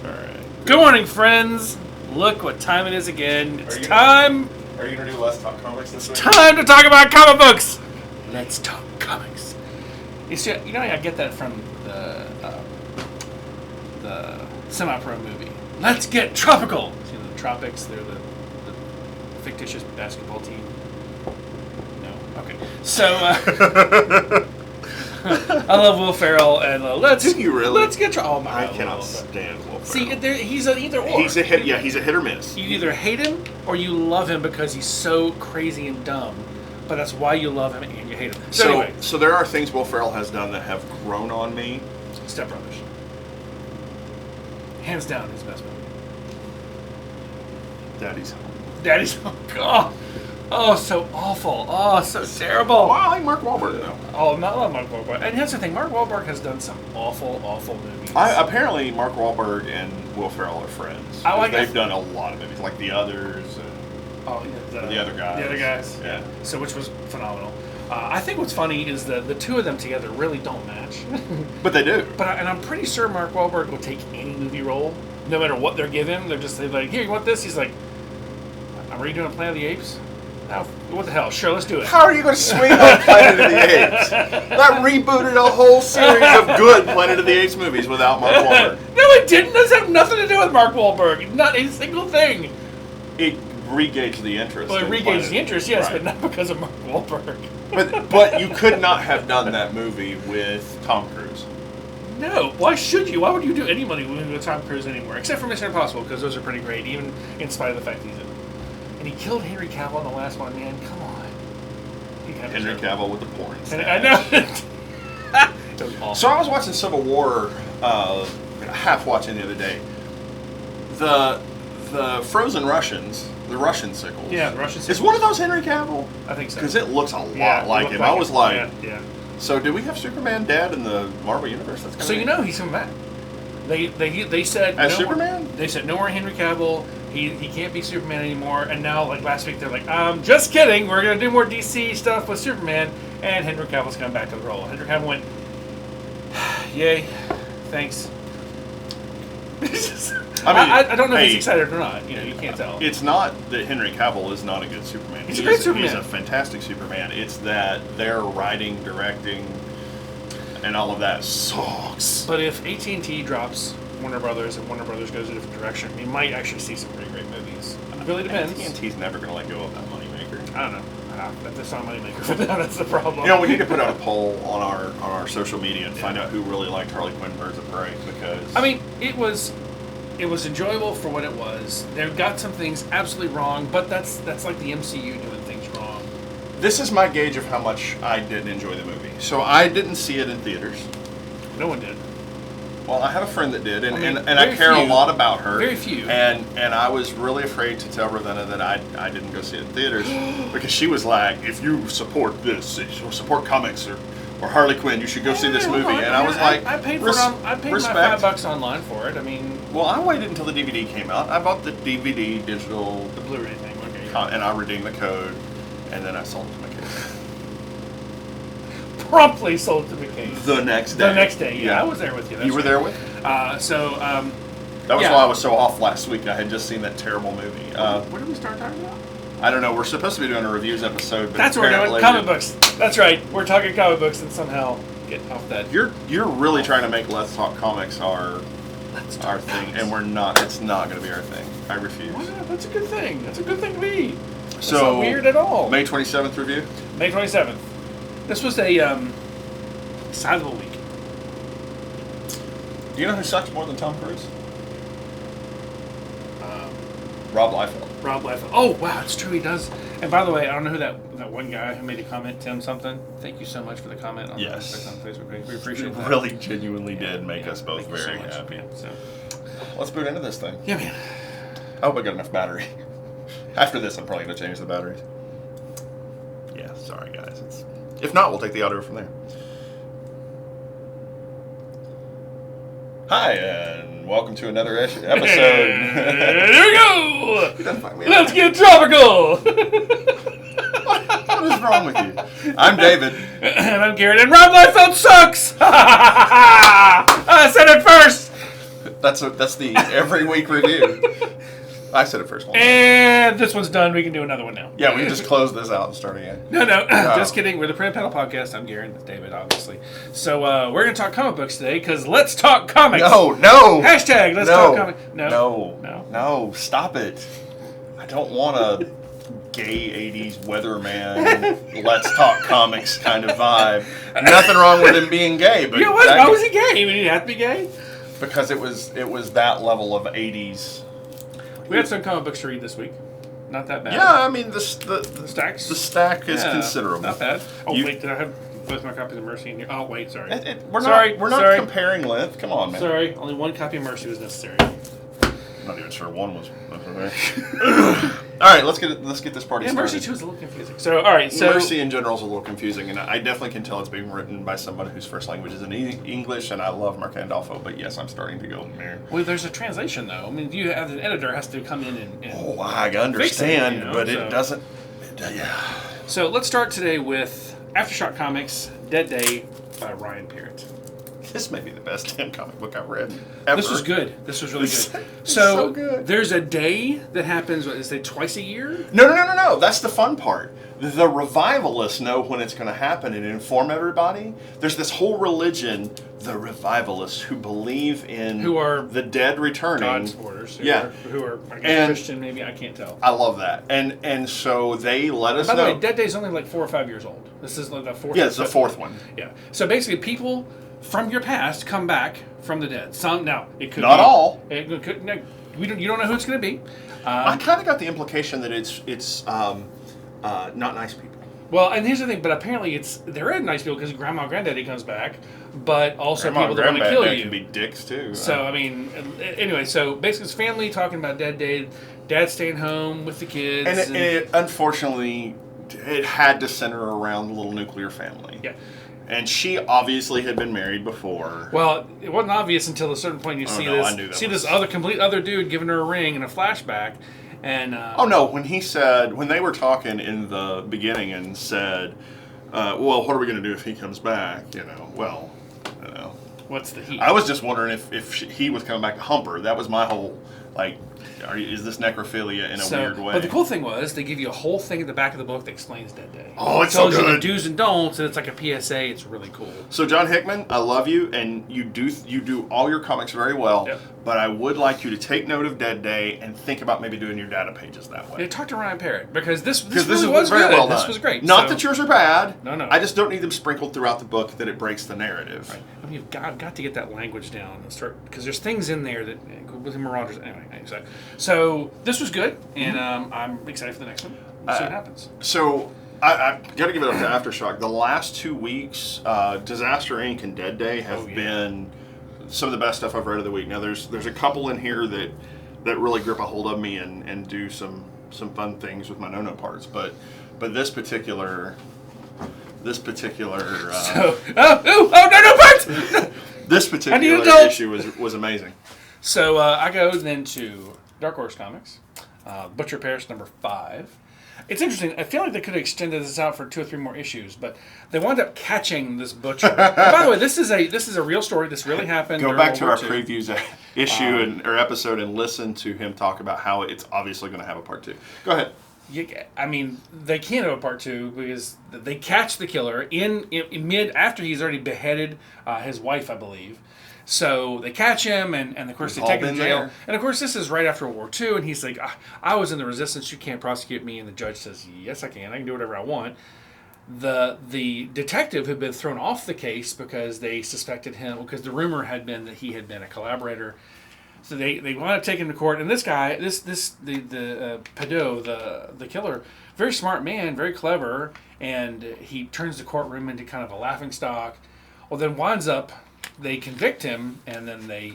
All right. Good morning, friends. Look what time it is again. It's time. Are you gonna do Let's Talk Comics this week? Time to talk about comic books. Let's talk comics. You know, I get that from the semi-pro movie. Let's get tropical. See, the Tropics. They're the fictitious basketball team. No. Okay. So. I love Will Ferrell, and Do you really? Let's get oh my! I cannot stand Will Ferrell. See, he's an either or. He's a hit. Yeah, he's a hit or miss. You either hate him or you love him because he's so crazy and dumb. But that's why you love him and you hate him. So anyway, so there are things Will Ferrell has done that have grown on me. Step Brothers, hands down, his best movie. Daddy's Home. Daddy's Home. Oh, so awful. Oh, so terrible. Well, I like Mark Wahlberg though. Oh, not love Mark Wahlberg. And here's the thing: Mark Wahlberg has done some awful movies. Apparently, Mark Wahlberg and Will Ferrell are friends. They've done a lot of movies, like The Others. The Other Guys. The Other Guys. Yeah. So, which was phenomenal. I think what's funny is the two of them together really don't match. But they do. And I'm pretty sure Mark Wahlberg will take any movie role, no matter what they're given. They're like, here, you want this? He's like, I'm redoing a Planet of the Apes. Now, what the hell? Sure, let's do it. How are you going to swing on Planet of the Apes? That rebooted a whole series of good Planet of the Apes movies without Mark Wahlberg. No, it didn't. This has nothing to do with Mark Wahlberg. Not a single thing. It re-gauged the interest. Well, it re-gauged the interest, yes, right. But not because of Mark Wahlberg. But you could not have done that movie with Tom Cruise. No, why should you? Why would you do any movie with Tom Cruise anymore? Except for Mission Impossible, because those are pretty great, even in spite of the fact he's in it. And he killed Henry Cavill in the last one, man. Come on. Henry Cavill with the porn. I know. It was awful. So I was watching Civil War, half watching the other day. The frozen Russians, the Russian sickles. Yeah, the Russian sickles. Is one of those Henry Cavill? I think so. Because it looks a lot like him. I was like, yeah. So do we have Superman dead in the Marvel Universe? That's so you know he's coming back. They said as Superman? They said no more Henry Cavill. He can't be Superman anymore. And now, like last week, they're like, just kidding. We're gonna do more DC stuff with Superman. And Henry Cavill's coming back to the role. Henry Cavill went, yay, thanks. I don't know if he's excited or not. You know, you can't tell. It's not that Henry Cavill is not a good Superman. He's a great Superman. He's a fantastic Superman. It's that their writing, directing, and all of that sucks. But if AT&T drops Warner Brothers and Warner Brothers goes a different direction, we might actually see some pretty great movies. It really depends. AT&T's never going to let go of that moneymaker. I don't know. That's not a moneymaker for them. That's the problem. You know, we need to put out a poll on our social media and find out who really liked Harley Quinn Birds of Prey, because I mean, it was enjoyable for what it was. They got some things absolutely wrong, but that's like the MCU doing things wrong. This is my gauge of how much I didn't enjoy the movie. So I didn't see it in theaters. No one did. Well, I have a friend that did, and I care a lot about her. Very few. And I was really afraid to tell Ravenna that I didn't go see it in theaters because she was like, if you support this, or support comics or Harley Quinn, you should go see this movie. And I was like, I paid my $5 online for it. I mean, well, I waited until the DVD came out. I bought the DVD digital, the Blu-ray thing, okay, and I redeemed the code, and then I sold it to my kids. Promptly sold to McCain. The next day. Yeah. I was there with you. You were there with me? That was why I was so off last week. I had just seen that terrible movie. What did we start talking about? I don't know. We're supposed to be doing a reviews episode, but that's what we're doing. Comic books. That's right. We're talking comic books and somehow get off that. You're really trying to make Let's Talk Comics our thing, and we're not. It's not going to be our thing. I refuse. Why not? That's a good thing. That's a good thing to be. It's not weird at all. May 27th review. May 27th. This was a sizable week. Do you know who sucks more than Tom Cruise? Rob Liefeld. Rob Liefeld. Oh, wow, it's true, he does. And by the way, I don't know who that one guy who made a comment, Tim something. Thank you so much for the comment on Facebook. We appreciate that. It really genuinely did make us both very happy. Yeah, so. Let's boot into this thing. Yeah, man. I hope I got enough battery. After this, I'm probably going to change the batteries. Yeah, sorry, guys. If not, we'll take the audio from there. Hi, and welcome to another episode. Here we go! Let's get tropical! What is wrong with you? I'm David. And I'm Garin, and Rob Liefeld sucks! I said it first! That's the every week review. I said it first one. And this one's done. We can do another one now. Yeah, we can just close this out and start again. No, just kidding. We're the Print Panel Podcast. I'm Garin. That's David, obviously. So we're going to talk comic books today because let's talk comics. No. Hashtag let's talk comics. No. Stop it. I don't want a gay 80s weatherman, let's talk comics kind of vibe. Nothing wrong with him being gay. But yeah, why was he gay? I mean, he had to be gay? Because it was that level of 80s. We had some comic books to read this week. Not that bad. Yeah, I mean, the stacks. The stack is considerable. Not bad. Oh, wait, did I have both my copies of Mercy in here? Oh, wait, sorry. We're not comparing length. Come on, man. Sorry, only one copy of Mercy was necessary. I'm not even sure one was necessary. All right, let's get this party started. Mercy 2 is a little confusing. So, all right, so Mercy in general is a little confusing, and I definitely can tell it's being written by somebody whose first language is in English, and I love Mark Andolfo, but yes, I'm starting to go there. Well, there's a translation though. I mean, you have an editor has to come in and I understand, fix it, but it doesn't. Yeah. So let's start today with Aftershock Comics, Dead Day by Ryan Parrott. This may be the best damn comic book I've read ever. This was good. This was really good. So good. There's a day that happens, what, is it twice a year? No. That's the fun part. The revivalists know when it's going to happen and inform everybody. There's this whole religion, the revivalists, who believe in the dead returning. God's orders. Who are I guess, Christian, maybe. I can't tell. I love that. And so they let us know. By the way, Dead Day's only like 4 or 5 years old. This is like the fourth. Yeah, it's the fourth one. Yeah. So basically, people from your past come back from the dead. Some now it could not be, all. It could. No, you don't know who it's going to be. I kind of got the implication that it's not nice people. Well, and here's the thing. But apparently, they're nice people because Grandma and Granddaddy comes back, but also Grandma people that want to kill you can be dicks too. So I mean, anyway. So basically, it's family talking about Dead Day. Dad staying home with the kids, and it unfortunately it had to center around the little nuclear family. Yeah. And she obviously had been married before. Well, it wasn't obvious until a certain point you see this complete other dude giving her a ring in a flashback, and when they were talking in the beginning and said, "Well, what are we going to do if he comes back?" What's the heat? I was just wondering if he was coming back to hump her. That was my whole is this necrophilia in a weird way? But the cool thing was they give you a whole thing at the back of the book that explains Dead Day. Oh, it's so good. Tells you the do's and don'ts, and it's like a PSA. It's really cool. So John Hickman, I love you, and you do all your comics very well. Yep. But I would like you to take note of Dead Day and think about maybe doing your data pages that way. Yeah, talk to Ryan Parrott because this really was very good. Well done. This was great. Not that yours are bad. No. I just don't need them sprinkled throughout the book that it breaks the narrative. Right. I mean, you've got to get that language down and start because there's things in there that with Marauders anyway. So this was good, and I'm excited for the next one. We'll see what happens. So I got to give it up to Aftershock. The last 2 weeks, Disaster Inc. and Dead Day have been some of the best stuff I've read of the week. Now there's a couple in here that really grip a hold of me and do some fun things with my no parts, but this particular no parts. This particular issue was amazing. So I go then to Dark Horse Comics, Butcher Paris #5. It's interesting. I feel like they could have extended this out for 2 or 3 more issues, but they wound up catching this butcher. By the way, this is a real story. This really happened. Go back to our previews issue or episode and listen to him talk about how it's obviously going to have a part 2. Go ahead. I mean, they can't have a part 2 because they catch the killer in mid after he's already beheaded his wife, I believe. So they catch him, and of course they take him to jail. There. And of course this is right after World War II, and he's like, I was in the resistance, you can't prosecute me. And the judge says, yes, I can do whatever I want. The detective had been thrown off the case because they suspected him, because the rumor had been that he had been a collaborator. So they want to take him to court, and this guy, the pedo, the killer, very smart man, very clever, and he turns the courtroom into kind of a laughingstock. Well, then winds up, they convict him, and then they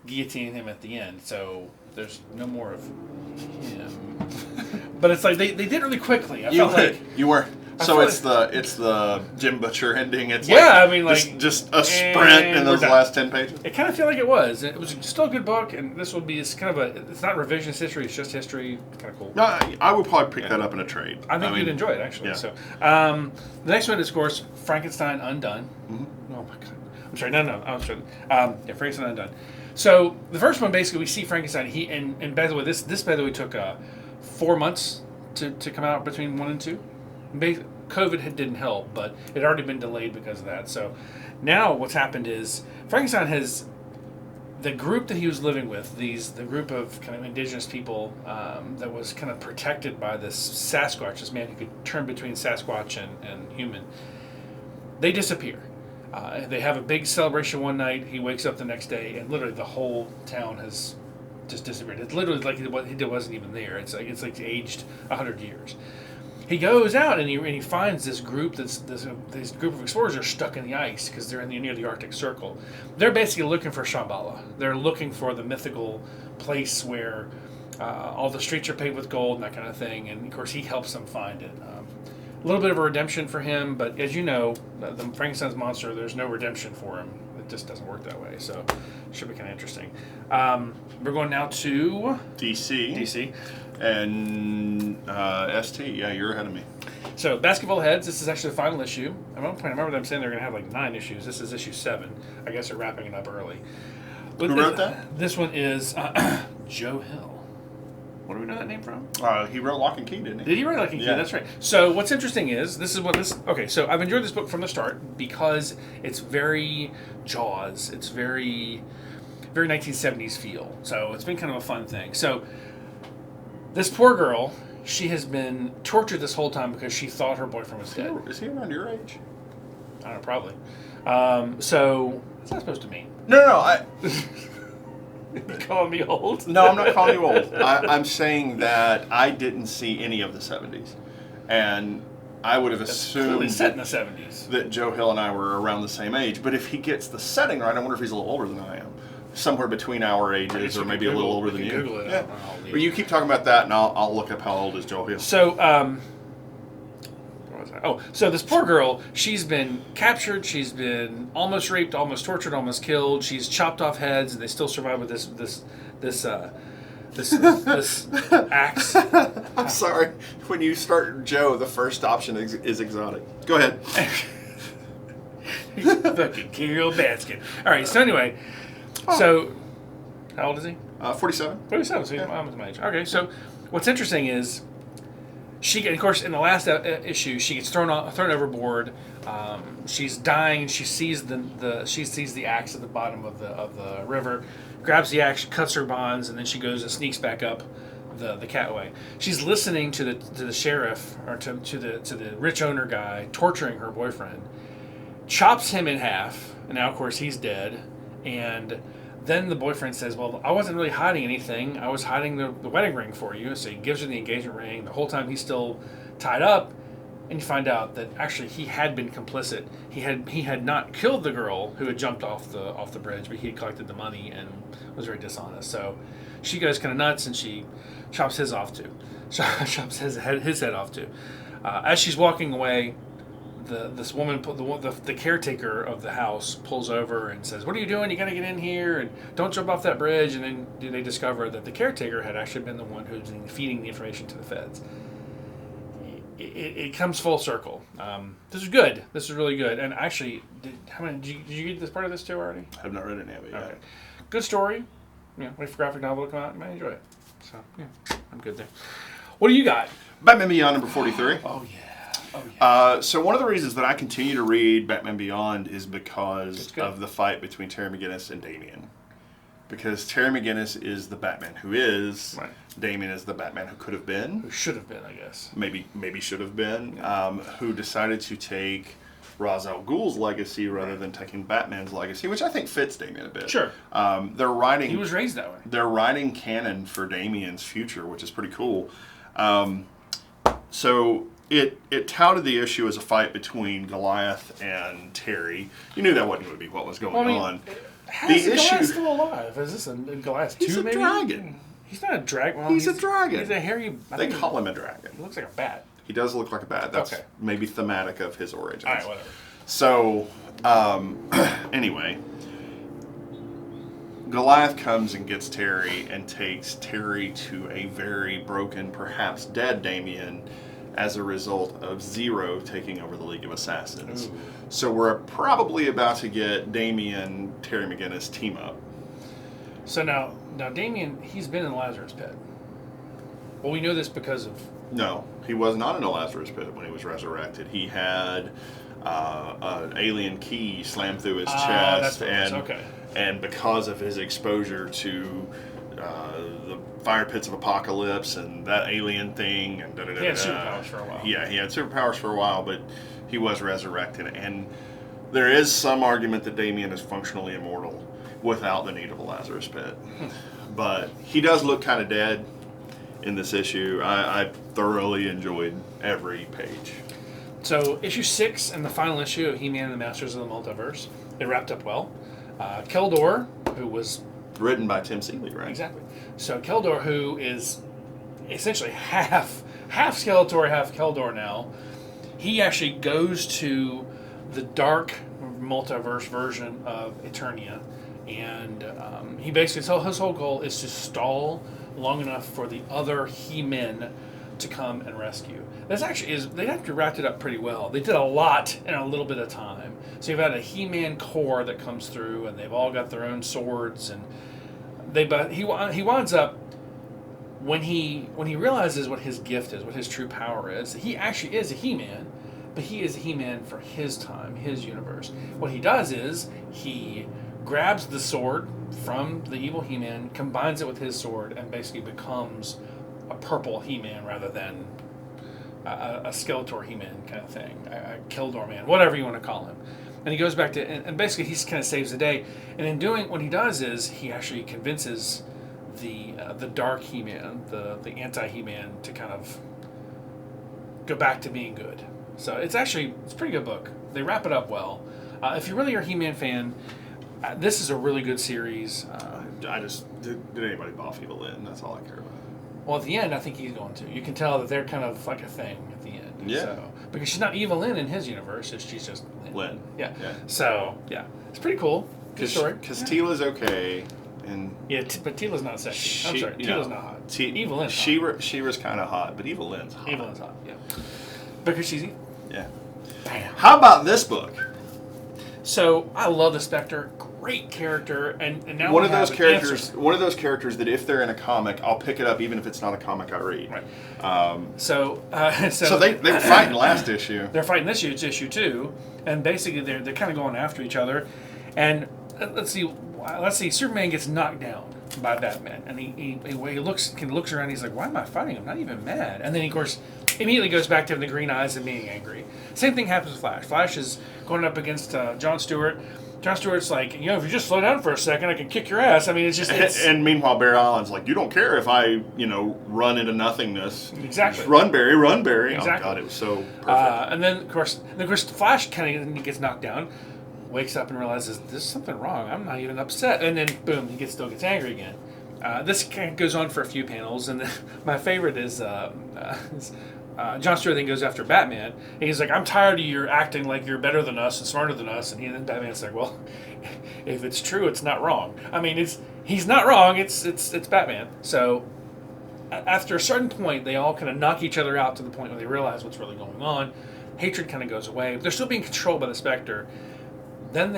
guillotine him at the end. So there's no more of him. But it's like they did it really quickly. I felt like you were. So it's the Jim Butcher ending. It's just a sprint in those last 10 pages. It kind of felt like it was. It was still a good book, and this would be kind of it's not revisionist history. It's just history. It's kind of cool. No, I would probably pick that up in a trade. I think you'd enjoy it actually. Yeah. So the next one is of course Frankenstein Undone. Mm-hmm. Oh my god. I'm sorry. No. I'm sorry. Frankenstein Undone. So the first one, basically, we see Frankenstein. And by the way, this by the way took 4 months to come out between 1 and 2. COVID didn't help, but it had already been delayed because of that. So now what's happened is Frankenstein has the group that he was living with, the group of kind of indigenous people that was kind of protected by this Sasquatch, this man who could turn between Sasquatch and human. They disappear. They have a big celebration one night. He wakes up the next day, and literally the whole town has just disappeared. It's literally like it wasn't even there. It's like aged 100 years. He goes out and he finds this group this group of explorers are stuck in the ice because they're near the Arctic Circle. They're basically looking for Shambhala. They're looking for the mythical place where all the streets are paved with gold and that kind of thing. And of course, he helps them find it. A little bit of a redemption for him, but as you know, the Frankenstein's monster, there's no redemption for him. It just doesn't work that way. So it should be kind of interesting. We're going now to DC. And ST, yeah, you're ahead of me. So, Basketball Heads, this is actually the final issue. At one point, I remember them saying they're going to have like 9 issues. This is issue 7. I guess they're wrapping it up early. Who wrote that? This one is Joe Hill. What do we know that name from? He wrote Lock and Key, didn't he? Did he write Lock and Key? Yeah. That's right. So, what's interesting is, okay, so I've enjoyed this book from the start because it's very Jaws. It's very 1970s feel. So, it's been kind of a fun thing. So, this poor girl, she has been tortured this whole time because she thought her boyfriend was dead. Is he around your age? I don't know, probably. So, what's that supposed to mean? No, You calling me old? No, I'm not calling you old. I'm saying that I didn't see any of the 70s. And I would have assumed set in the 70s. That Joe Hill and I were around the same age. But if he gets the setting right, I wonder if he's a little older than I am. Somewhere between our ages, or maybe a little older than you. Google it. Yeah. Well, you keep talking about that, and I'll look up how old is Joe Hill. So, what was that? Oh, so this poor girl, she's been captured, she's been almost raped, almost tortured, almost killed. She's chopped off heads, and they still survive with this axe. I'm sorry. When you start Joe, the first option is exotic. Go ahead. Fucking Kirill Baskin. All right. So anyway. So, how old is he? 47. 47, so he's almost my age. Okay, so what's interesting is of course, in the last issue, she gets thrown overboard. She's dying. She sees the axe at the bottom of the river, grabs the axe, cuts her bonds, and then she goes and sneaks back up the catway. She's listening to the sheriff or to the rich owner guy torturing her boyfriend, chops him in half, and now of course he's dead. And then the boyfriend says, well, I wasn't really hiding anything. I was hiding the wedding ring for you. So he gives her the engagement ring. The whole time he's still tied up. And you find out that actually he had been complicit. He had not killed the girl who had jumped off the bridge, but he had collected the money and was very dishonest. So she goes kind of nuts and she chops his off too. Chops his head off too. As she's walking away, this woman, the caretaker of the house, pulls over and says, "What are you doing? You got to get in here and don't jump off that bridge." And then they discover that the caretaker had actually been the one who's feeding the information to the feds. It comes full circle. This is good. This is really good. And actually, did you get this part of this too already? I have not read any of it yet. Okay. Good story. Wait for graphic novel to come out. You might enjoy it. So yeah, I'm good there. What do you got? Batman Beyond number 43. Oh yeah. Oh, yeah. So one of the reasons that I continue to read Batman Beyond is because of the fight between Terry McGinnis and Damian. Because Terry McGinnis is the Batman who is. Right. Damian is the Batman who could have been. Who should have been, I guess. Maybe should have been. Who decided to take Ra's al Ghul's legacy rather than taking Batman's legacy, which I think fits Damian a bit. Sure. They're writing. He was raised that way. They're writing canon for Damian's future, which is pretty cool. So it touted the issue as a fight between Goliath and Terry. You knew that wasn't going to be what was going on. How's Goliath still alive? Is this a Goliath 2 He's a dragon. He's not a dragon. Well, he's a dragon. He's a hairy... They call him a dragon. He looks like a bat. He does look like a bat. That's okay. Maybe thematic of his origins. All right, whatever. So, anyway, Goliath comes and gets Terry and takes Terry to a very broken, perhaps dead Damian as a result of Zero taking over the League of Assassins. Ooh. So we're probably about to get Damian, Terry McGinnis team up. So now Damien, he's been in the Lazarus Pit. Well, we know this because of... No, he was not in a Lazarus Pit when he was resurrected. He had an alien key slammed through his chest, and because of his exposure to the fire pits of apocalypse and that alien thing, and he had superpowers for a while. Yeah, he had superpowers for a while, but he was resurrected, and there is some argument that Damien is functionally immortal without the need of a Lazarus Pit. But he does look kind of dead in this issue. I thoroughly enjoyed every page. So issue 6 and the final issue of He-Man and the Masters of the Multiverse, it wrapped up well. Keldor, who was... Written by Tim Seeley, right? Exactly. So Keldor, who is essentially half Skeletor, half Keldor now, he actually goes to the dark multiverse version of Eternia, and he basically, so his whole goal is to stall long enough for the other He-Men to come and rescue. This actually is, they actually wrapped it up pretty well. They did a lot in a little bit of time. So you've got a He-Man core that comes through, and they've all got their own swords, and he winds up, when he realizes what his gift is, what his true power is, he actually is a He-Man, but he is a He-Man for his time, his universe. What he does is he grabs the sword from the evil He-Man, combines it with his sword, and basically becomes a purple He-Man rather than a Skeletor He-Man kind of thing, a Keldor Man, whatever you want to call him. And he goes back to, and basically he kind of saves the day. And in doing, what he does is he actually convinces the dark He-Man, the anti-He-Man, to kind of go back to being good. So it's a pretty good book. They wrap it up well. If you really are a He-Man fan, this is a really good series. Did anybody boff Evil Lynn? That's all I care about. Well, at the end, I think he's going to. You can tell that they're kind of like a thing at the end. Yeah. So, because she's not Evil Lynn in his universe, she's just Lynn. Yeah. So, yeah. It's pretty cool. Good story. Because Teela's okay. And yeah, but Teela's not sexy. I'm sorry. Teela's not hot. Evil Lynn's hot. She-Ra's kind of hot, but Evil Lynn's hot. Evil Lynn's hot, yeah. Because she's evil. Yeah. Bam. How about this book? So, I love the Spectre. Great character, and now one of those characters that if they're in a comic, I'll pick it up even if it's not a comic I read. Right. So they were fighting last issue. They're fighting this issue. It's issue 2, and basically they're kind of going after each other. And let's see. Superman gets knocked down by Batman, and he looks around. And he's like, "Why am I fighting? I'm not even mad." And then he, of course, immediately goes back to having the green eyes and being angry. Same thing happens with Flash. Flash is going up against John Stewart. John Stewart's like, if you just slow down for a second, I can kick your ass. I mean, it's just... And meanwhile, Barry Allen's like, you don't care if I, run into nothingness. Exactly. Just run, Barry, run, Barry. Exactly. Oh, God, it was so perfect. And then, of course, Flash kind of gets knocked down, wakes up and realizes, there's something wrong. I'm not even upset. And then, boom, he still gets angry again. This kind of goes on for a few panels, and then my favorite is... John Stewart then goes after Batman, and he's like, I'm tired of you acting like you're better than us and smarter than us. And then Batman's like, well, if it's true, it's not wrong. I mean, he's not wrong. It's Batman. So after a certain point, they all kind of knock each other out to the point where they realize what's really going on. Hatred kind of goes away. They're still being controlled by the Spectre. Then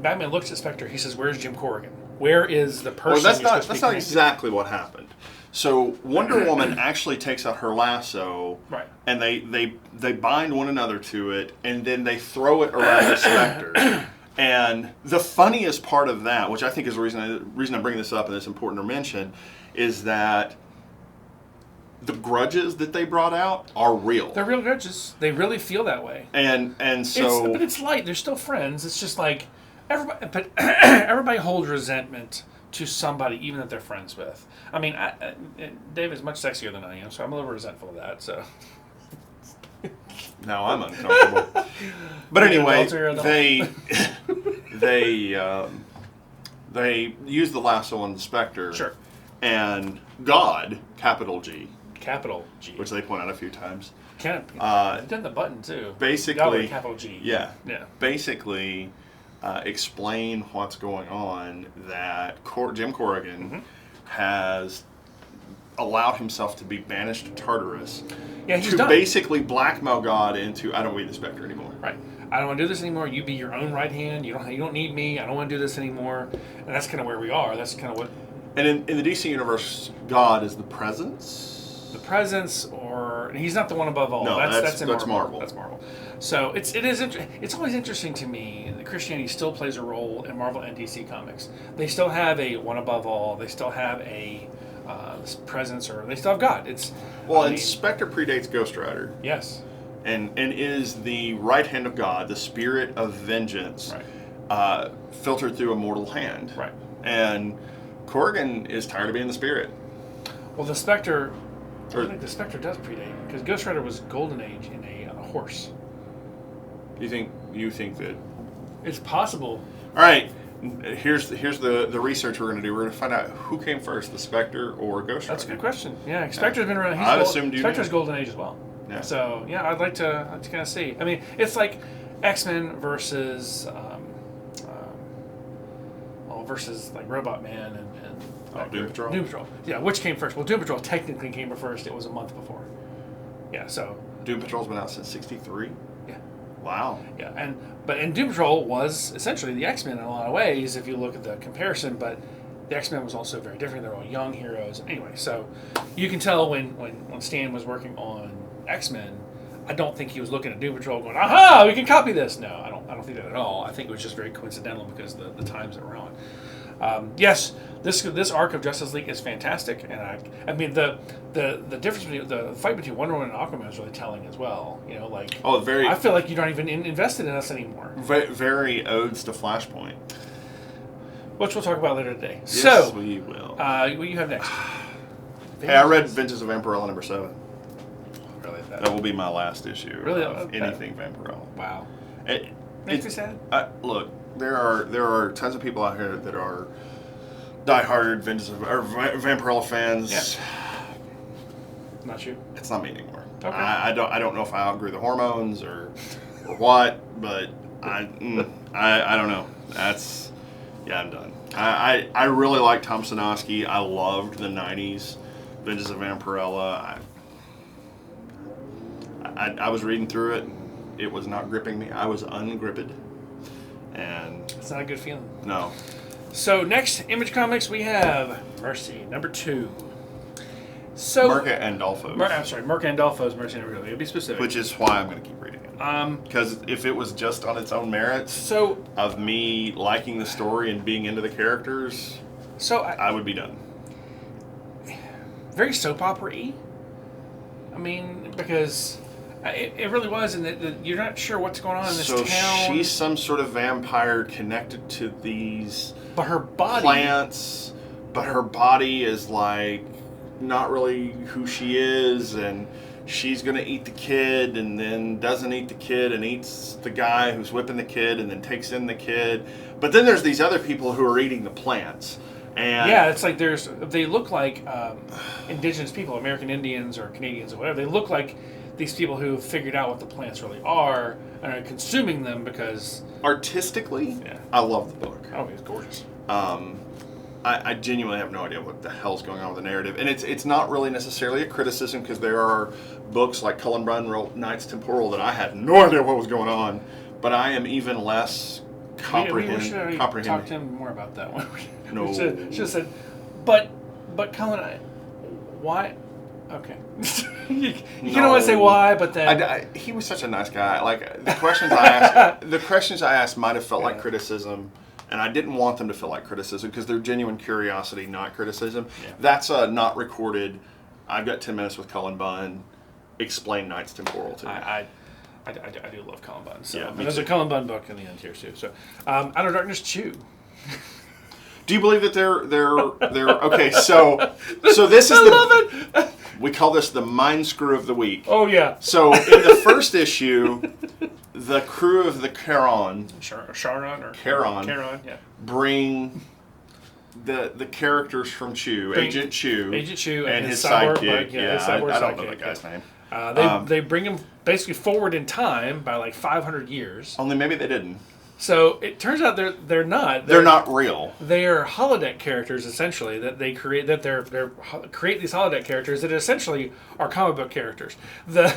Batman looks at Spectre. He says, "Where's Jim Corrigan? Where is the person?" Well, that's not exactly what happened. So Wonder Woman actually takes out her lasso, right, and they bind one another to it, and then they throw it around the Spectre. And the funniest part of that, which I think is the reason I'm bringing this up and it's important to mention, is that the grudges that they brought out are real. They're real grudges. They really feel that way. And so, but it's light. They're still friends. It's just like everybody holds resentment to somebody, even that they're friends with. I mean, Dave is much sexier than I am, so I'm a little resentful of that. So now I'm uncomfortable. But anyway, they use the lasso on the Spectre. Sure. And God, capital G, which they point out a few times. They've done the button too. Basically, capital G. Yeah. Yeah. Basically, explain what's going on. That Jim Corrigan has allowed himself to be banished to Tartarus. Yeah, he's to done. Basically blackmail God into, I don't need the Spectre anymore. Right. I don't want to do this anymore. You be your own right hand. You don't need me. I don't want to do this anymore. And that's kind of where we are. That's kind of what And in the DC universe, God is the presence. The presence, or he's not the one above all. No, that's in Marvel. That's Marvel. So it's always interesting to me that Christianity still plays a role in Marvel and DC comics. They still have a one above all. They still have a presence, or they still have God. And Spectre predates Ghost Rider. Yes. And is the right hand of God, the spirit of vengeance, right. Filtered through a mortal hand. Right. And Corrigan is tired of being the spirit. Well, the Spectre, I think the Spectre does predate, because Ghost Rider was Golden Age in a horse. You think that it's possible? All right. Here's the research we're going to do. We're going to find out who came first, the Spectre or Ghost Rider. That's a good question. Yeah, Spectre's been around. I assumed you Spectre's knew. Golden Age as well. Yeah. So yeah, I'd like to kind of see. I mean, it's like X-Men versus versus like Robot Man and Doom Patrol. Doom Patrol. Yeah, which came first? Well, Doom Patrol technically came first. It was a month before. Yeah, so Doom Patrol's been out since '63. Yeah. Wow. Yeah, and Doom Patrol was essentially the X-Men in a lot of ways if you look at the comparison, but the X-Men was also very different. They're all young heroes. Anyway, so you can tell when Stan was working on X-Men, I don't think he was looking at Doom Patrol going, aha, we can copy this. No, I don't think that at all. I think it was just very coincidental because the times that we're on. Yes, this arc of Justice League is fantastic, and I mean the difference between the fight between Wonder Woman and Aquaman is really telling as well. You know, like I feel like you're not even invested in us anymore. Very odes to Flashpoint, which we'll talk about later today. Yes, so we will. What do you have next? Hey, I read Vengeance of Vampirella #7. Really? That will be my last issue. Really? Of anything Vampirella. Wow. Makes me sad. Look, there are tons of people out here that are diehard Vampirella fans. Yeah. Not you. It's not me anymore. Okay. I don't know if I outgrew the hormones or what, but I don't know. I'm done. I really like Tom Sinofsky. I loved the '90s Vengeance of Vampirella. I was reading through it. It was not gripping me. I was ungripped. And it's not a good feeling. No. So next, Image Comics, we have Mercy, #2. So Mirka Andolfo's. I'm sorry, Mirka Andolfo's Mercy #2. To be specific. Which is why I'm going to keep reading it. Because if it was just on its own merits, of me liking the story and being into the characters, I would be done. Very soap opera-y. I mean, because it really was, and that you're not sure what's going on in this town. So she's some sort of vampire connected to these but her body plants, but her body is like not really who she is, and she's gonna eat the kid and then doesn't eat the kid and eats the guy who's whipping the kid and then takes in the kid. But then there's these other people who are eating the plants. And yeah, it's like they look like indigenous people, American Indians or Canadians or whatever. They look like these people who have figured out what the plants really are and are consuming them because... Artistically, yeah. I love the book. Oh, it's gorgeous. I genuinely have no idea what the hell's going on with the narrative. And it's not really necessarily a criticism because there are books like Cullen Bunn wrote Knights Temporal that I had no idea what was going on. But I am even less comprehending. We should have talked to him more about that one. No. Should have said, but Cullen, why? Okay. you can always say why, but then he was such a nice guy. Like the questions I asked might have felt like criticism, and I didn't want them to feel like criticism because they're genuine curiosity, not criticism. Yeah. That's not recorded. I've got 10 minutes with Cullen Bunn. Explain Knights Temporal to me. I do love Cullen Bunn. So. Yeah, there's a Cullen Bunn book in the end here too. So, Out of Darkness 2. Do you believe that they're okay? So this is I love it. We call this the Mind Screw of the Week. Oh yeah. So in the first issue, the crew of the Charon, yeah, bring the characters from Chew, Agent Chew, and his sidekick. His cyborg I don't know that guy's name. They bring him basically forward in time by like 500 years. Only maybe they didn't. So it turns out they're not. They're not real. They are holodeck characters essentially that they create. That they create these holodeck characters that essentially are comic book characters. Then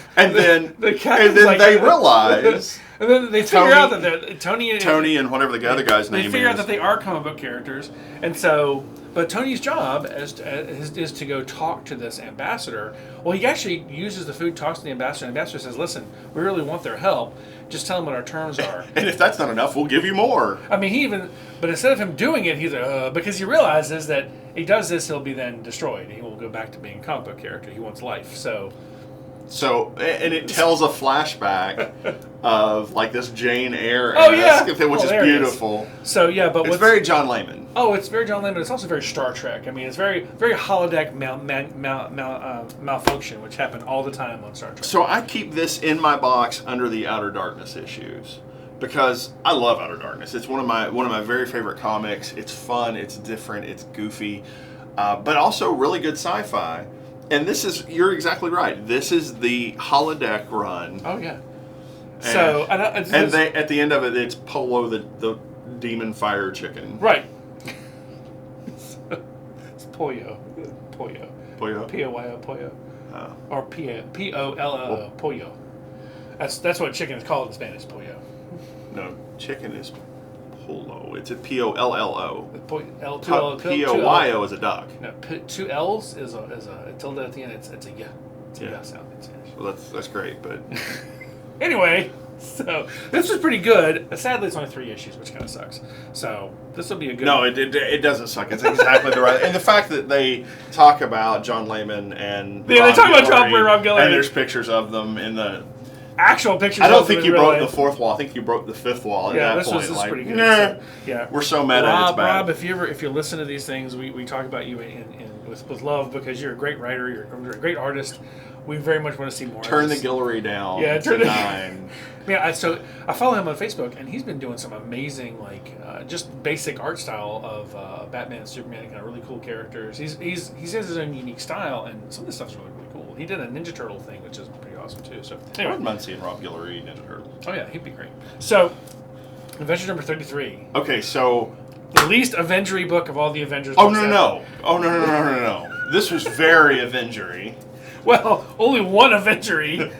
they realize. And then they figure out that Tony and whatever the other guy's name is. They figure out that they are comic book characters, and so But Tony's job is to go talk to this ambassador. Well, he actually uses the food, talks to the ambassador, and the ambassador says, listen, we really want their help. Just tell them what our terms are. And if that's not enough, we'll give you more. I mean, but instead of him doing it, he's like, because he realizes that he does this, he'll be then destroyed. He will go back to being a comic book character. He wants life. So, and it tells a flashback of like this Jane Eyre thing, which is beautiful. So yeah, but it's very John Layman. Oh, it's very John Layman. It's also very Star Trek. I mean, it's very holodeck malfunction, which happened all the time on Star Trek. So I keep this in my box under the Outer Darkness issues because I love Outer Darkness. It's one of my very favorite comics. It's fun. It's different. It's goofy, but also really good sci-fi. And you're exactly right. This is the holodeck run. Oh, yeah. At the end of it, it's Polo, the demon fire chicken. Right. It's Pollo. Pollo. Pollo? P-O-Y-O, Pollo. Oh. Or P-O-L-L-O, Pollo. That's what chicken is called in Spanish, Pollo. No, chicken is Polo. It's a P-O-L-L-O. P-O-Y-O is a duck. No, two L's is a tilde at the end. It's a yeah. It's a yeah sound in Spanish. Well, that's great, but anyway, so this was pretty good. Sadly, it's only 3 issues, which kind of sucks. So this will be a good. No, it doesn't suck. It's exactly the right. And the fact that they talk about John Layman and they talk about Rob Guillory, and there's pictures of them in the. Actual pictures. I don't think you broke the 4th wall. I think you broke the 5th wall at that point. This was pretty good. Nah, so, yeah, we're so mad at it's bad. Rob, if you listen to these things, we talk about you with love because you're a great writer, you're a great artist. We very much want to see more. Turn the Guillory down. Yeah, to 9. Yeah, so I follow him on Facebook, and he's been doing some amazing, just basic art style of Batman and Superman, kind of really cool characters. He has his own unique style, and some of the stuff's really cool. He did a Ninja Turtle thing, which is pretty awesome too. So anyway, I wouldn't mind seeing Rob Guillory Ninja Turtles. Oh yeah, he'd be great. So, Adventure number 33. Okay, so the least Avengery book of all the Avengers. Oh no! This was very Avengery. Well, only one Avengery.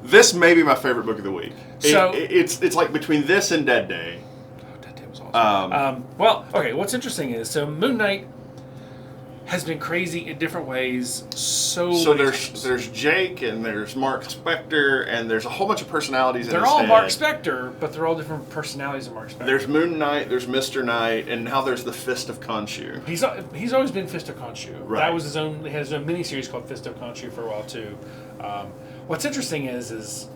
This may be my favorite book of the week. It's like between this and Dead Day. Oh, Dead Day was awesome. Well, okay. What's interesting is Moon Knight has been crazy in different ways. So there's Jake and there's Mark Spector and there's a whole bunch of personalities. They're all Mark Spector, but they're all different personalities of Mark Spector. There's Moon Knight, there's Mr. Knight, and now there's the Fist of Khonshu. He's always been Fist of Khonshu. Right. That was his own. He had his own miniseries called Fist of Khonshu for a while too. What's interesting is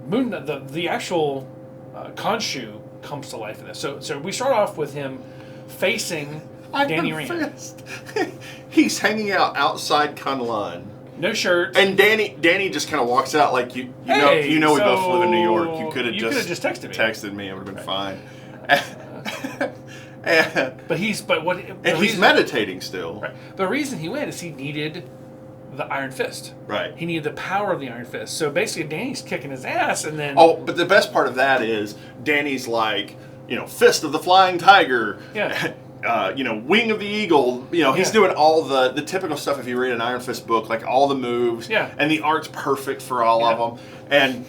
Moon the actual Khonshu comes to life in this. So we start off with him facing Danny Rand. He's hanging out outside Kunlun. No shirt. And Danny just kind of walks out like we both live in New York. You could have just texted me. Texted me. It would have been fine. But he's meditating still. Right. The reason he went is he needed the Iron Fist. Right. He needed the power of the Iron Fist. So basically, Danny's kicking his ass, and then. Oh, but the best part of that is Danny's like, Fist of the Flying Tiger. Yeah. Wing of the Eagle. He's doing all the typical stuff if you read an Iron Fist book, like all the moves. Yeah. And the art's perfect for all of them. And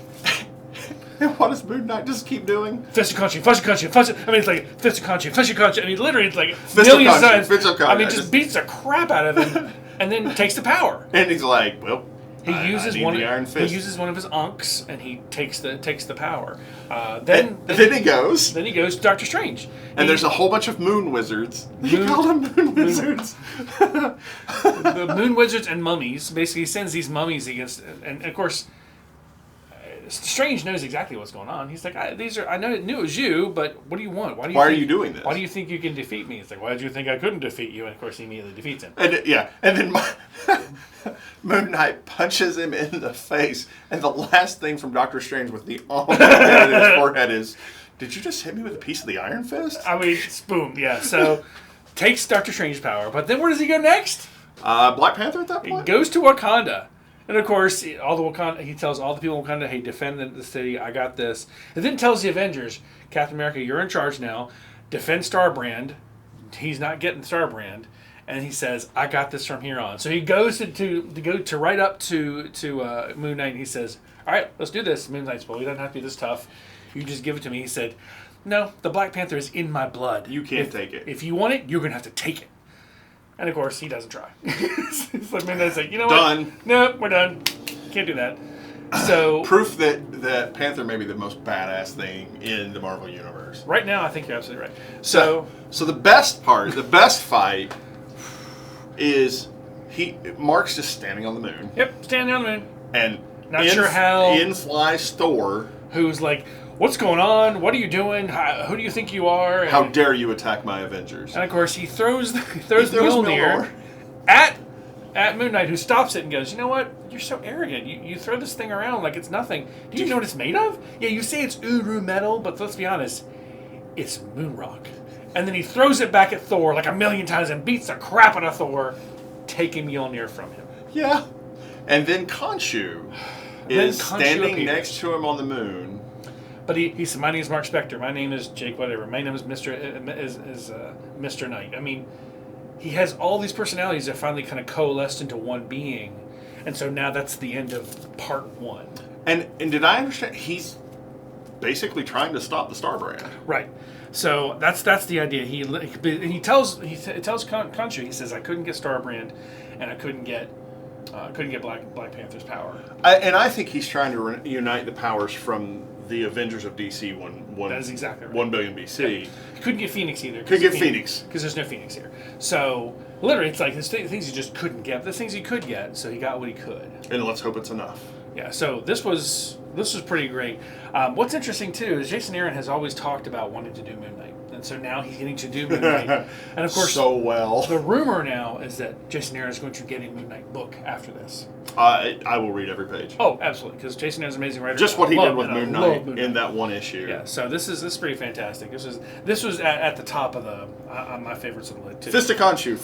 what does Moon Knight just keep doing? Fist of Khonshu, Fist of Khonshu, Fist of... I mean, it's like Fist of Khonshu, Fist of Khonshu. I mean, literally, it's like millions of times. Fist of Khonshu. I mean, just beats the crap out of him, and then takes the power. And he's like, well, he uses the Iron Fist. He uses one of his unks, and he takes the power. Then he goes. Then he goes to Doctor Strange. And there's a whole bunch of moon wizards. He called them moon wizards. The moon wizards and mummies. Basically, he sends these mummies against... And of course... Strange knows exactly what's going on. He's like, I knew it was you, but what do you want? Why are you doing this? Why do you think you can defeat me? It's like, why did you think I couldn't defeat you? And of course, he immediately defeats him. And then Moon Knight punches him in the face, and the last thing from Doctor Strange with the arm in his forehead is, "Did you just hit me with a piece of the Iron Fist?" I mean, boom, yeah. So takes Doctor Strange's power, but then where does he go next? Black Panther at that point. He goes to Wakanda. And of course, he tells all the people in Wakanda, hey, defend the city, I got this. And then tells the Avengers, Captain America, you're in charge now, defend Starbrand. He's not getting Starbrand. And he says, I got this from here on. So he goes to right up to Moon Knight, and he says, all right, let's do this. Moon Knight's, well, he doesn't have to be this tough. You just give it to me. He said, no, the Black Panther is in my blood. You can't take it. If you want it, you're going to have to take it. And of course, he doesn't try. It's like, Midnight's like, you know Done. what? Nope, we're done. Can't do that. So proof that Panther may be the most badass thing in the Marvel universe. Right now, I think you're absolutely right. So the best part, the best fight, is Mark's just standing on the moon. Yep, standing on the moon. And not sure how. In flies Thor, who's like, "What's going on? What are you doing? Who do you think you are? And, how dare you attack my Avengers?" And of course, he throws Mjolnir at Moon Knight, who stops it and goes, "You know what? You're so arrogant. You throw this thing around like it's nothing. Do you know what it's made of? Yeah, you say it's Uru metal, but let's be honest, it's moon rock." And then he throws it back at Thor like a million times and beats the crap out of Thor, taking Mjolnir from him. Yeah. And then Konshu is standing next to him on the moon. But he said, "My name is Mark Spector. My name is Jake whatever. My name is Mr. Knight." I mean, he has all these personalities that finally kind of coalesced into one being. And so now that's the end of part 1. And did I understand? He's basically trying to stop the Star Brand. Right. So that's the idea. He tells Konshu, he says, "I couldn't get Starbrand, and I couldn't get Black Panther's power." I think he's trying to unite the powers from the Avengers of DC that is exactly right. 1 billion BC. Yeah. He couldn't get Phoenix either. Couldn't get Phoenix because there's no Phoenix here. So literally, it's like the things he just couldn't get, the things he could get. So he got what he could. And let's hope it's enough. Yeah. So this was pretty great. What's interesting too is Jason Aaron has always talked about wanting to do Moon Knight, and so now he's getting to do Moon Knight. And of course, so well. The rumor now is that Jason Aaron is going to get a Moon Knight book after this. I will read every page. Oh, absolutely, because Jason Aaron's an amazing writer. Just what he did with Moon Knight in that one issue. Yeah, so this is pretty fantastic. This was at the top of the my favorites of the list too. Fist of Konshu.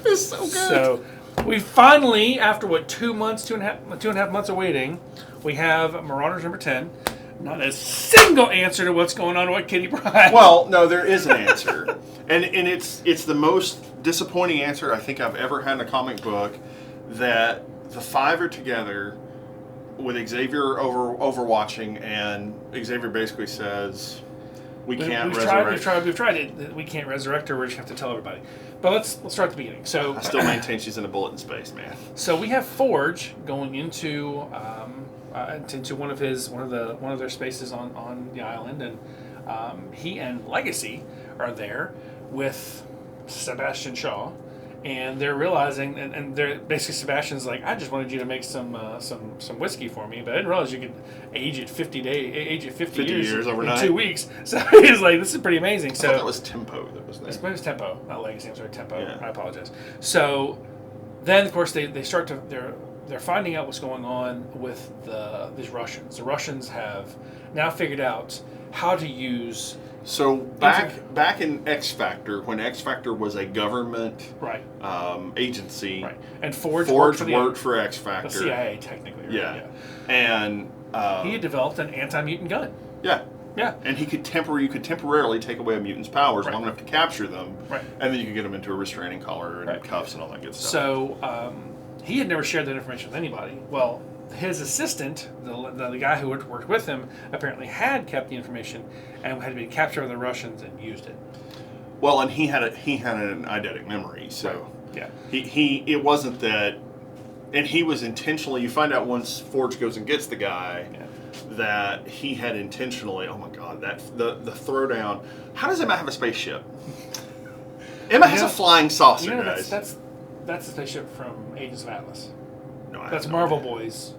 It's so good. So we finally, after what, 2 months, two and a half months of waiting, we have Marauders number 10. Not a single answer to what's going on with Kitty Pryde. Well, no, there is an answer, and it's the most disappointing answer I think I've ever had in a comic book. That the 5 are together with Xavier overwatching, and Xavier basically says, "We've tried it. We can't resurrect her. We just have to tell everybody." But let's start at the beginning. So I still maintain she's in a bullet in space, man. So we have Forge going into one of their spaces on the island, and he and Legacy are there with Sebastian Shaw, and they're realizing, and they're basically, Sebastian's like, "I just wanted you to make some whiskey for me, but I didn't realize you could age it 50 years overnight in 2 weeks." So he's like, "This is pretty amazing." I So thought that was Tempo that was there. It was Tempo, not Legacy. I'm sorry, Tempo. Yeah. I apologize. So then, of course, they start to they're finding out what's going on with these Russians. The Russians have now figured out how to use. So back in X Factor, when X Factor was a government agency, right, and Forge worked for X Factor, the CIA technically, right? Yeah. And he had developed an anti-mutant gun. Yeah. Yeah. And you could temporarily take away a mutant's powers long enough to capture them, right, and then you could get them into a restraining collar and cuffs and all that good stuff. So he had never shared that information with anybody. Well, his assistant, the guy who worked with him, apparently had kept the information and had been captured by the Russians and used it. Well, and he had an eidetic memory, so yeah, it wasn't that, and he was intentionally. You find out once Forge goes and gets the guy that he had intentionally. Oh my God, that the throwdown. How does Emma have a spaceship? Emma has a flying saucer, guys. That's the spaceship from Agents of Atlas. No, that's Marvel Boys'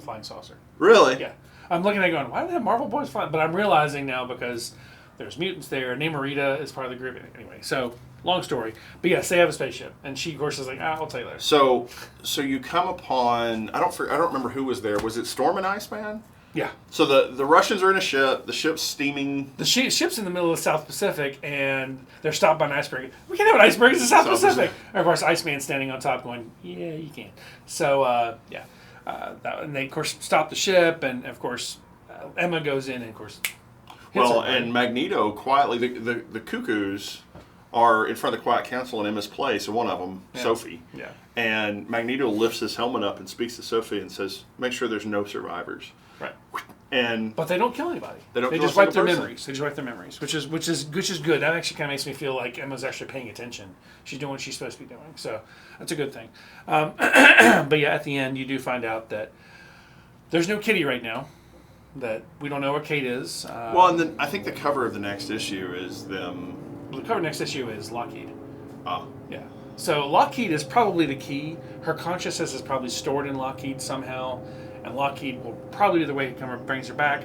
flying saucer. Really? Yeah. I'm looking at it going, why do they have Marvel Boys flying? But I'm realizing now because there's mutants there. Namorita is part of the group. Anyway, so long story. But yes, they have a spaceship. And she, of course, is like, I'll tell you later. So you come upon, I don't remember who was there. Was it Storm and Iceman? Yeah. So the Russians are in a ship. The ship's steaming. The ship's in the middle of the South Pacific, and they're stopped by an iceberg. We can't have an iceberg. It's the South Pacific. And of course, Iceman's standing on top going, yeah, you can. So, and they, of course, stop the ship, and, of course, Emma goes in and, of course, hits her, and Magneto quietly, the Cuckoos are in front of the Quiet Council in Emma's place, and one of them, Sophie. Yeah. And Magneto lifts his helmet up and speaks to Sophie and says, make sure there's no survivors. Right. But they don't kill anybody. They don't They kill just a wipe single their person. memories. They just wipe their memories, which is good. That actually kind of makes me feel like Emma's actually paying attention. She's doing what she's supposed to be doing. So that's a good thing. But yeah, at the end, you do find out that there's no Kitty right now. That we don't know where Kate is. Well, and then I think the cover of the next issue is them. The cover next issue is Lockheed. Oh. Yeah. So Lockheed is probably the key. Her consciousness is probably stored in Lockheed somehow, and Lockheed will probably be the way it brings her back.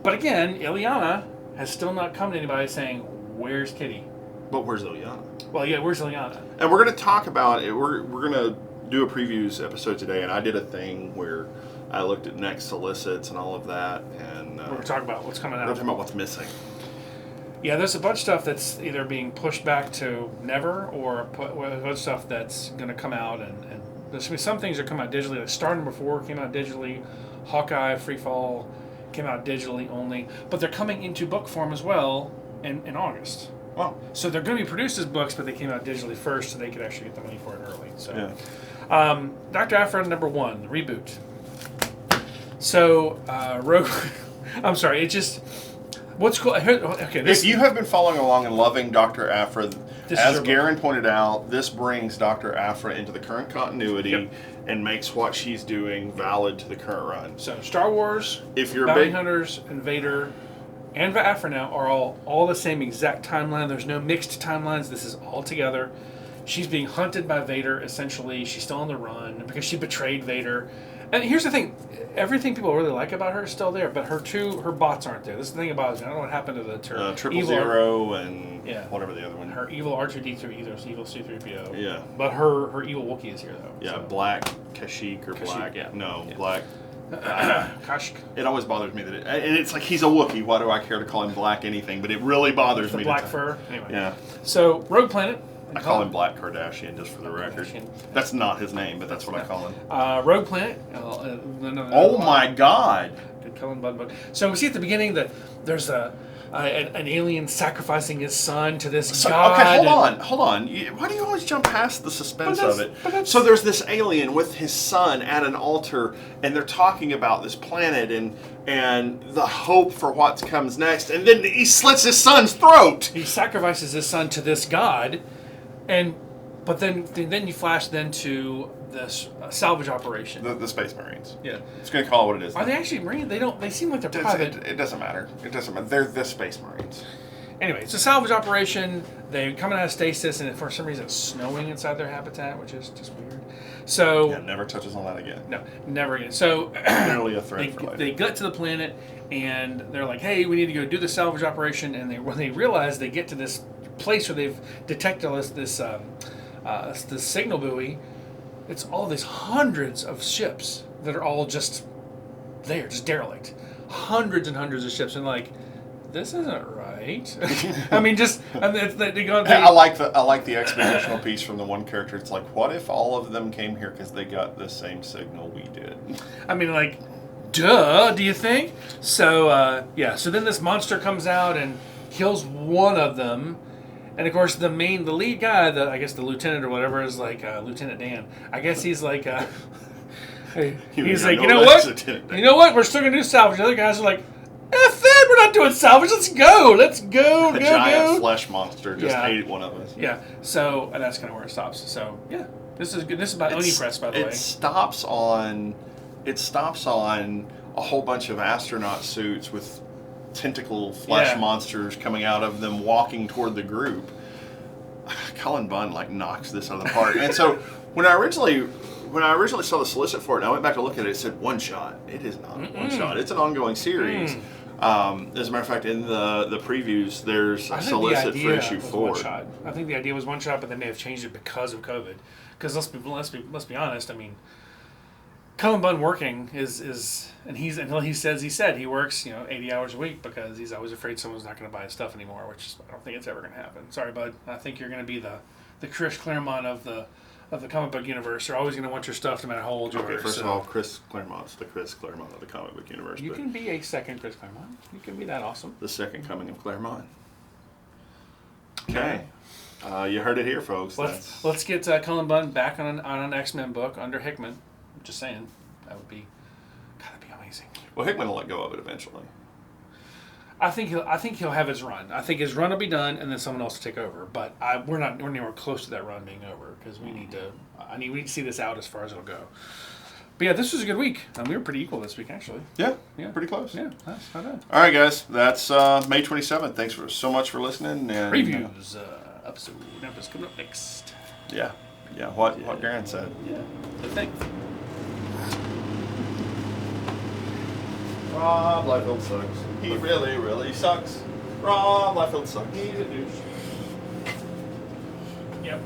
But again, Ileana has still not come to anybody saying, "Where's Kitty?" But where's Ileana? Well, yeah, where's Ileana? And we're going to talk about it. We're going to do a previews episode today, and I did a thing where I looked at next solicits and all of that, and We're going to talk about what's coming we're out. talking about what's missing. Yeah, there's a bunch of stuff that's either being pushed back to never, or a bunch of stuff that's going to come out, and there's going to be some things that come out digitally. Like Star Number 4 came out digitally, Hawkeye, Freefall came out digitally only, but they're coming into book form as well in August. Wow. So they're going to be produced as books, but they came out digitally first, so they could actually get the money for it early. So, Yeah. Dr. Aphra number 1, the reboot. So, Rogue. I'm sorry. It just. What's cool? Okay. If you have been following along and loving Dr. Aphra, This as is your Garin pointed out, this brings Dr. Aphra into the current continuity Yep. and makes what she's doing valid to the current run. So Star Wars, If you're a Bounty big Hunters, and Vader, and Aphra now are all the same exact timeline. There's no mixed timelines. This is all together. She's being hunted by Vader, essentially. She's still on the run because she betrayed Vader. And here's the thing. Everything people really like about her is still there, but her bots aren't there. This is the thing about it. I don't know what happened to the Triple evil, Zero and Yeah. whatever the other one. Her evil R2-D2, either evil C-3PO. Yeah. But her evil Wookiee is here, though. Yeah, so. Black Kashyyyk or Kashyyyk, Black. yeah. No, Yeah. Black. Kashk. It always bothers me that and it's like he's a Wookiee. Why do I care to call him Black anything? But it really bothers The me. black to fur. Anyway. Yeah. So, Rogue Planet. I call him Black Kardashian just for the record. Kardashian. That's not his name, but that's what I call him. Rogue Planet. Oh my God! Good Cullen Bunn book. So we see at the beginning that there's an alien sacrificing his son to this god. Okay, hold on. Why do you always jump past the suspense of it? So there's this alien with his son at an altar, and they're talking about this planet and the hope for what comes next, and then he slits his son's throat. He sacrifices his son to this god, but then you flash then to this salvage operation. The Space Marines. Yeah. It's going to call it what it is. Are they actually Marines? They don't. They seem like they're private. It doesn't matter. It doesn't matter. They're the Space Marines. Anyway, it's a salvage operation. They come out of stasis, and for some reason it's snowing inside their habitat, which is just weird. So Yeah, never touches on that again. no, never again. So Literally a threat for life. they get to the planet, and they're like, "Hey, we need to go do the salvage operation." And when they realize they get to this place where they've detected this signal buoy, it's all these hundreds of ships that are all just there, just derelict. Hundreds and hundreds of ships, and like, this isn't right. I mean, they go. I like the expositional piece from the one character. It's like, what if all of them came here because they got the same signal we did? I mean, like, duh, do you think? So, so then this monster comes out and kills one of them. And of course, the lead guy, I guess the lieutenant or whatever, is like Lieutenant Dan. I guess he's like, he's like, you know what? We're still gonna do salvage. The other guys are like, F that, we're not doing salvage. Let's go. A giant flesh monster just ate one of us. Yeah. So and that's kind of where it stops. So yeah, this is good. This is about Oni Press, by the way. It stops on a whole bunch of astronaut suits with tentacle flesh monsters coming out of them, walking toward the group. Cullen Bunn knocks this out of the park. And so when I originally saw the solicit for it, and I went back to look at it. It said one shot. It is not one shot. It's an ongoing series. As a matter of fact, in the previews, there's a solicit for issue 4. I think the idea was one shot, but then they have changed it because of COVID. Because let's be honest. I mean, Cullen Bunn working is and he said he works 80 hours a week because he's always afraid someone's not going to buy his stuff anymore, which I don't think it's ever going to happen. Sorry, bud. I think you're going to be the Chris Claremont of the comic book universe. You're always going to want your stuff no matter how old you are. Okay, first of all, Chris Claremont's the Chris Claremont of the comic book universe. You can be a second Chris Claremont. You can be that awesome. The second coming of Claremont. Okay. You heard it here, folks. Let's get Cullen Bunn back on an X-Men book under Hickman. I'm just saying, that'd be amazing. Well, Hickman will let go of it eventually. I think he'll have his run. I think his run will be done, and then someone else will take over. But we're nowhere close to that run being over because we need to see this out as far as it'll go. But yeah, this was a good week. We were pretty equal this week, actually. Yeah, pretty close. Yeah, that's not bad. All right, guys, that's May 27th. Thanks so much for listening. And Previews episode coming up next. Yeah, what Garin said. Yeah, the thing. Rob Liefeld sucks. He really, really sucks. Rob Liefeld sucks. He's a douche. Yep.